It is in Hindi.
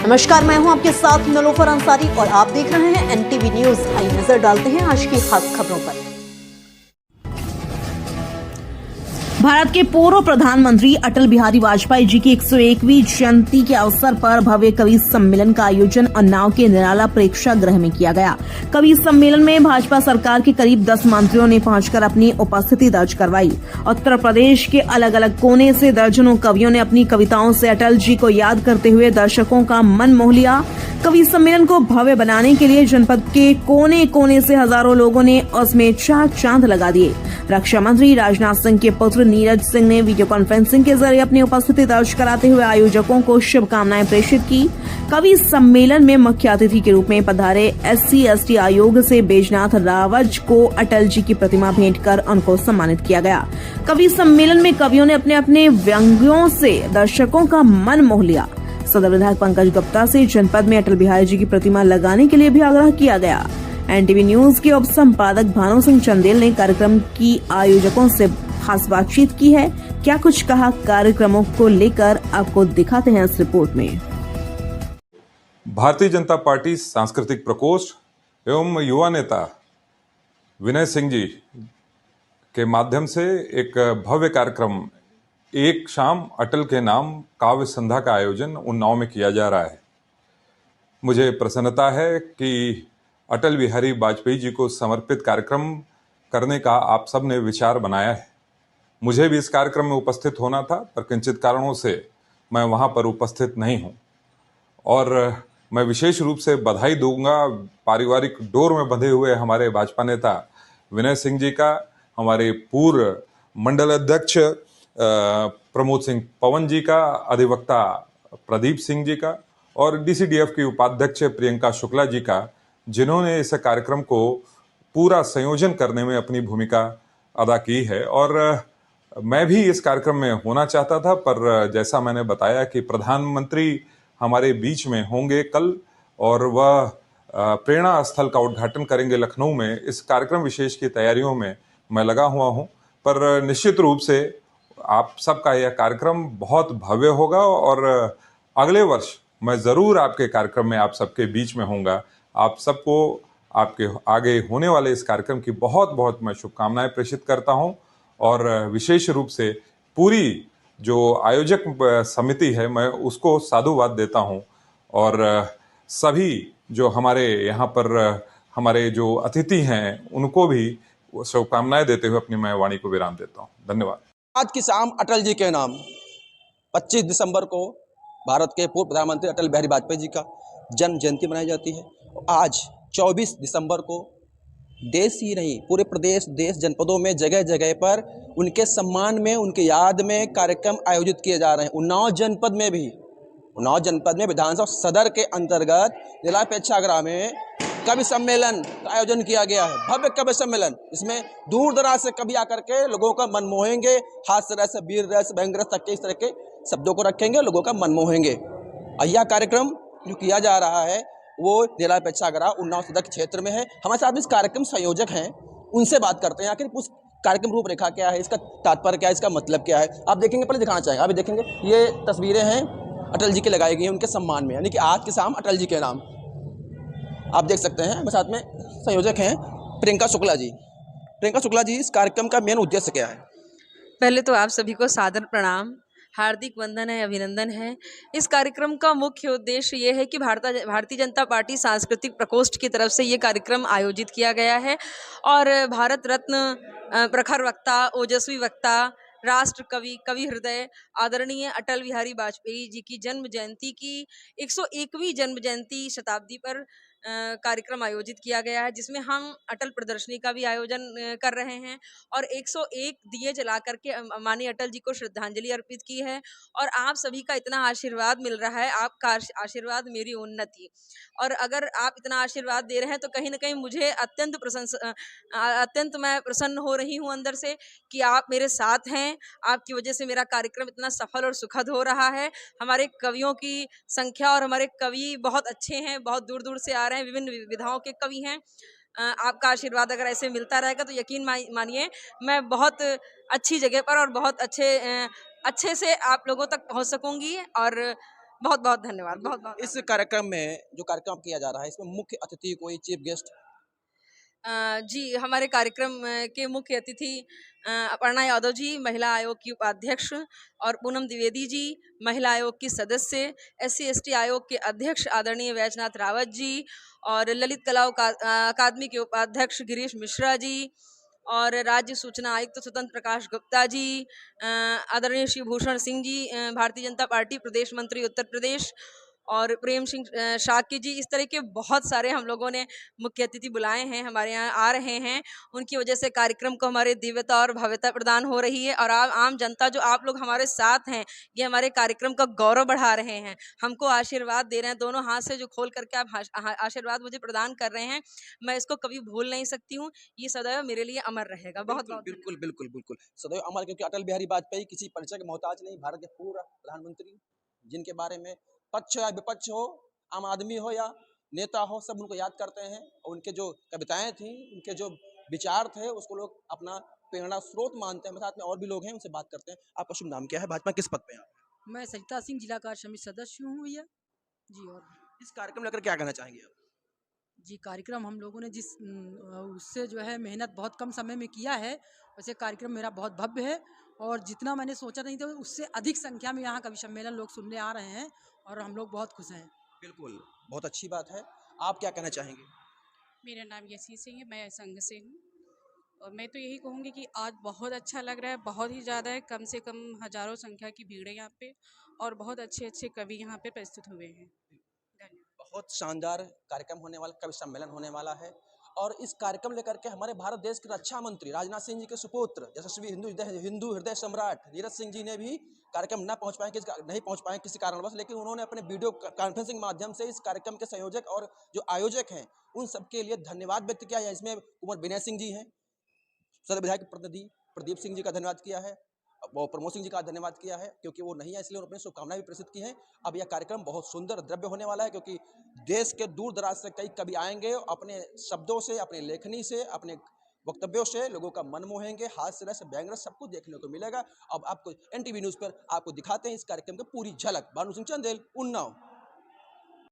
नमस्कार, मैं हूं आपके साथ नलोफर अंसारी और आप देख रहे हैं एनटीवी न्यूज। आइए नजर डालते हैं आज की खास खबरों पर। भारत के पूर्व प्रधानमंत्री अटल बिहारी वाजपेयी जी की 101वीं जयंती के अवसर पर भव्य कवि सम्मेलन का आयोजन उन्नाव के निराला प्रेक्षागृह में किया गया। कवि सम्मेलन में भाजपा सरकार के करीब 10 मंत्रियों ने पहुंचकर अपनी उपस्थिति दर्ज करवाई। उत्तर प्रदेश के अलग अलग कोने से दर्जनों कवियों ने अपनी कविताओं से अटल जी को याद करते हुए दर्शकों का मन मोह लिया। कवि सम्मेलन को भव्य बनाने के लिए जनपद के कोने कोने से हजारों लोगों ने उसमें चार चांद लगा दिए। रक्षा मंत्री राजनाथ सिंह के पुत्र नीरज सिंह ने वीडियो कॉन्फ्रेंसिंग के जरिए अपनी उपस्थिति दर्ज कराते हुए आयोजकों को शुभकामनाएं प्रेषित की। कवि सम्मेलन में मुख्य अतिथि के रूप में पधारे SC/ST आयोग से बैजनाथ रावत को अटल जी की प्रतिमा भेंट कर उनको सम्मानित किया गया। कवि सम्मेलन में कवियों ने अपने अपने व्यंग्यों से दर्शकों का मन मोह लिया। सदर विधायक पंकज गुप्ता से जनपद में अटल बिहारी जी की प्रतिमा लगाने के लिए भी आग्रह किया गया। एनटीवी न्यूज के उप संपादक भानु सिंह चंदेल ने कार्यक्रम की आयोजकों से खास बातचीत की है। क्या कुछ कहा कार्यक्रमों को लेकर, आपको दिखाते हैं इस रिपोर्ट में। भारतीय जनता पार्टी सांस्कृतिक प्रकोष्ठ एवं युवा नेता विनय सिंह जी के माध्यम से एक भव्य कार्यक्रम एक शाम अटल के नाम काव्य संध्या का आयोजन उन्नाव में किया जा रहा है। मुझे प्रसन्नता है कि अटल बिहारी वाजपेयी जी को समर्पित कार्यक्रम करने का आप सब ने विचार बनाया है। मुझे भी इस कार्यक्रम में उपस्थित होना था, पर किंचित कारणों से मैं वहां पर उपस्थित नहीं हूं। और मैं विशेष रूप से बधाई दूंगा पारिवारिक डोर में बंधे हुए हमारे भाजपा नेता विनय सिंह जी का, हमारे पूर्व मंडल अध्यक्ष प्रमोद सिंह पवन जी का, अधिवक्ता प्रदीप सिंह जी का और DCDF की उपाध्यक्ष प्रियंका शुक्ला जी का, जिन्होंने इस कार्यक्रम को पूरा संयोजन करने में अपनी भूमिका अदा की है। और मैं भी इस कार्यक्रम में होना चाहता था, पर जैसा मैंने बताया कि प्रधानमंत्री हमारे बीच में होंगे कल और वह प्रेरणा स्थल का उद्घाटन करेंगे लखनऊ में। इस कार्यक्रम विशेष की तैयारियों में मैं लगा हुआ हूं, पर निश्चित रूप से आप सबका यह कार्यक्रम बहुत भव्य होगा और अगले वर्ष मैं जरूर आपके कार्यक्रम में आप सबके बीच में होऊंगा। आप सबको आपके आगे होने वाले इस कार्यक्रम की बहुत बहुत मैं शुभकामनाएं प्रेषित करता हूं और विशेष रूप से पूरी जो आयोजक समिति है मैं उसको साधुवाद देता हूं और सभी जो हमारे यहाँ पर हमारे जो अतिथि हैं उनको भी शुभकामनाएं देते हुए अपनी मैं वाणी को विराम देता हूं। धन्यवाद। आज की शाम अटल जी के नाम 25 दिसंबर को भारत के पूर्व प्रधानमंत्री अटल बिहारी वाजपेयी जी का जन्म जयंती मनाई जाती है। आज 24 दिसंबर को देश ही नहीं पूरे प्रदेश देश जनपदों में जगह जगह पर उनके सम्मान में उनके याद में कार्यक्रम आयोजित किए जा रहे हैं। उन्नाव जनपद में विधानसभा सदर के अंतर्गत जिला प्रेक्षागृह में कवि सम्मेलन का आयोजन किया गया है। भव्य कवि सम्मेलन, इसमें दूर दराज से कवि आकर के लोगों का मन मोहेंगे। हास्य रस, वीर रस, व्यंग रस तक के इस तरह के शब्दों को रखेंगे, लोगों का मन मोहेंगे। यह कार्यक्रम जो किया जा रहा है वो जिला प्रेक्षागृह उन्नाव सदर क्षेत्र में है। हमारे साथ इस कार्यक्रम संयोजक हैं, उनसे बात करते हैं आखिर उस कार्यक्रम रूपरेखा क्या है, इसका तात्पर्य क्या है, इसका मतलब क्या है। आप देखेंगे, पहले दिखाना चाहेंगे, आप देखेंगे ये तस्वीरें हैं अटल जी की लगाई गई हैं उनके सम्मान में, यानी कि आज की शाम अटल जी के नाम। आप देख सकते हैं साथ में संयोजक हैं प्रियंका शुक्ला जी। प्रियंका शुक्ला जी, इस कार्यक्रम का मेन उद्देश्य क्या है? पहले तो आप सभी को सादर प्रणाम, हार्दिक वंदन है, अभिनंदन है। इस कार्यक्रम का मुख्य उद्देश्य ये है कि भारतीय जनता पार्टी सांस्कृतिक प्रकोष्ठ की तरफ से ये कार्यक्रम आयोजित किया गया है और भारत रत्न प्रखर वक्ता, ओजस्वी वक्ता, राष्ट्र कवि, कवि हृदय आदरणीय अटल बिहारी वाजपेयी जी की जन्म जयंती की 101वीं जन्म जयंती शताब्दी पर कार्यक्रम आयोजित किया गया है, जिसमें हम अटल प्रदर्शनी का भी आयोजन कर रहे हैं और 101 दिए जला करके माननीय अटल जी को श्रद्धांजलि अर्पित की है। और आप सभी का इतना आशीर्वाद मिल रहा है, आपका आशीर्वाद मेरी उन्नति। और अगर आप इतना आशीर्वाद दे रहे हैं तो कहीं ना कहीं मुझे अत्यंत मैं प्रसन्न हो रही हूँ अंदर से कि आप मेरे साथ हैं। आपकी वजह से मेरा कार्यक्रम इतना सफल और सुखद हो रहा है। हमारे कवियों की संख्या और हमारे कवि बहुत अच्छे हैं, बहुत दूर दूर से आ रहे हैं, विभिन्न विधाओं के कवि हैं। आपका आशीर्वाद अगर ऐसे मिलता रहेगा तो यकीन मानिए मैं बहुत अच्छी जगह पर और बहुत अच्छे से आप लोगों तक पहुंच सकूंगी और बहुत बहुत धन्यवाद, बहुत बहुत। इस कार्यक्रम में जो कार्यक्रम किया जा रहा है इसमें मुख्य अतिथि कोई चीफ गेस्ट? जी, हमारे कार्यक्रम के मुख्य अतिथि अपर्णा यादव जी, महिला आयोग की उपाध्यक्ष, और पूनम द्विवेदी जी, महिला आयोग की सदस्य, SC/ST आयोग के अध्यक्ष आदरणीय वैजनाथ रावत जी, और ललित कला अकादमी के उपाध्यक्ष गिरीश मिश्रा जी, और राज्य सूचना आयुक्त स्वतंत्र प्रकाश गुप्ता जी, आदरणीय शिवभूषण सिंह जी, भारतीय जनता पार्टी प्रदेश मंत्री उत्तर प्रदेश, और प्रेम सिंह शाक्य जी। इस तरह के बहुत सारे हम लोगों ने मुख्य अतिथि बुलाए हैं, हमारे यहाँ आ रहे हैं। उनकी वजह से कार्यक्रम को हमारे दिव्यता और भव्यता प्रदान हो रही है, और आम जनता जो आप लोग हमारे साथ हैं, ये हमारे कार्यक्रम का गौरव बढ़ा रहे हैं, हमको आशीर्वाद दे रहे हैं। दोनों हाथ से जो खोल करके आप आशीर्वाद मुझे प्रदान कर रहे हैं, मैं इसको कभी भूल नहीं सकती हूँ। ये सदैव मेरे लिए अमर रहेगा। बहुत बहुत बिल्कुल बिल्कुल बिल्कुल सदैव अमर, क्योंकि अटल बिहारी वाजपेयी किसी परिचय के मोहताज नहीं, भारत के पूर्व प्रधानमंत्री, जिनके बारे में पक्ष या विपक्ष हो, आम आदमी हो या नेता हो, सब उनको याद करते हैं। और उनके जो कविताएं थी, उनके जो विचार थे, उसको लोग अपना प्रेरणा स्रोत मानते हैं। साथ में और भी लोग हैं, उनसे बात करते हैं। आपका शुभ नाम क्या है? भाजपा किस पद पे हैं आप? मैं सरिता सिंह जिला कार्य समिति सदस्य हूँ भैया जी। और इस कार्यक्रम लेकर क्या कहना चाहेंगे आप? जी, कार्यक्रम हम लोगों ने उससे जो है मेहनत बहुत कम समय में किया है, वैसे कार्यक्रम मेरा बहुत भव्य है, और जितना मैंने सोचा नहीं था उससे अधिक संख्या में यहाँ कवि सम्मेलन लोग सुनने आ रहे हैं, और हम लोग बहुत खुश हैं। बिल्कुल, बहुत अच्छी बात है। आप क्या कहना चाहेंगे? मेरा नाम यसी सिंह है, मैं संघ से हूँ। और मैं तो यही कहूँगी कि आज बहुत अच्छा लग रहा है, बहुत ही ज़्यादा है, कम से कम हज़ारों संख्या की भीड़ है यहाँ पे, और बहुत अच्छे अच्छे कवि यहाँ पे प्रस्तुत हुए हैं। धन्यवाद। बहुत शानदार कार्यक्रम होने वाला, कवि सम्मेलन होने वाला है। और इस कार्यक्रम लेकर के हमारे भारत देश के रक्षा मंत्री राजनाथ सिंह जी के सुपुत्र यशस्वी हिंदू हृदय सम्राट नीरज सिंह जी ने भी कार्यक्रम नहीं पहुंच पाए किसी कारणवश, लेकिन उन्होंने अपने वीडियो कॉन्फ्रेंसिंग माध्यम से इस कार्यक्रम के संयोजक और जो आयोजक हैं उन सबके लिए धन्यवाद व्यक्त किया है। इसमें कुंवर विनय सिंह जी हैं, सदर विधायक प्रतिनिधि प्रदीप सिंह जी का धन्यवाद किया है, वो प्रमोद सिंह जी का धन्यवाद किया है, क्योंकि वो नहीं है इसलिए उन्होंने शुभकामनाएं भी प्रेषित की हैं। अब यह कार्यक्रम बहुत सुंदर द्रव्य होने वाला है, क्योंकि देश के दूर दराज से कई कवि आएंगे, अपने शब्दों से, अपनी लेखनी से, अपने वक्तव्यों से लोगों का मन मोहेंगे, हास्य रस व्यंग रस सब कुछ देखने को मिलेगा। अब आपको NTV न्यूज़ पर आपको दिखाते हैं इस कार्यक्रम की पूरी झलक। भानु सिंह चंदेल, उन्नाव।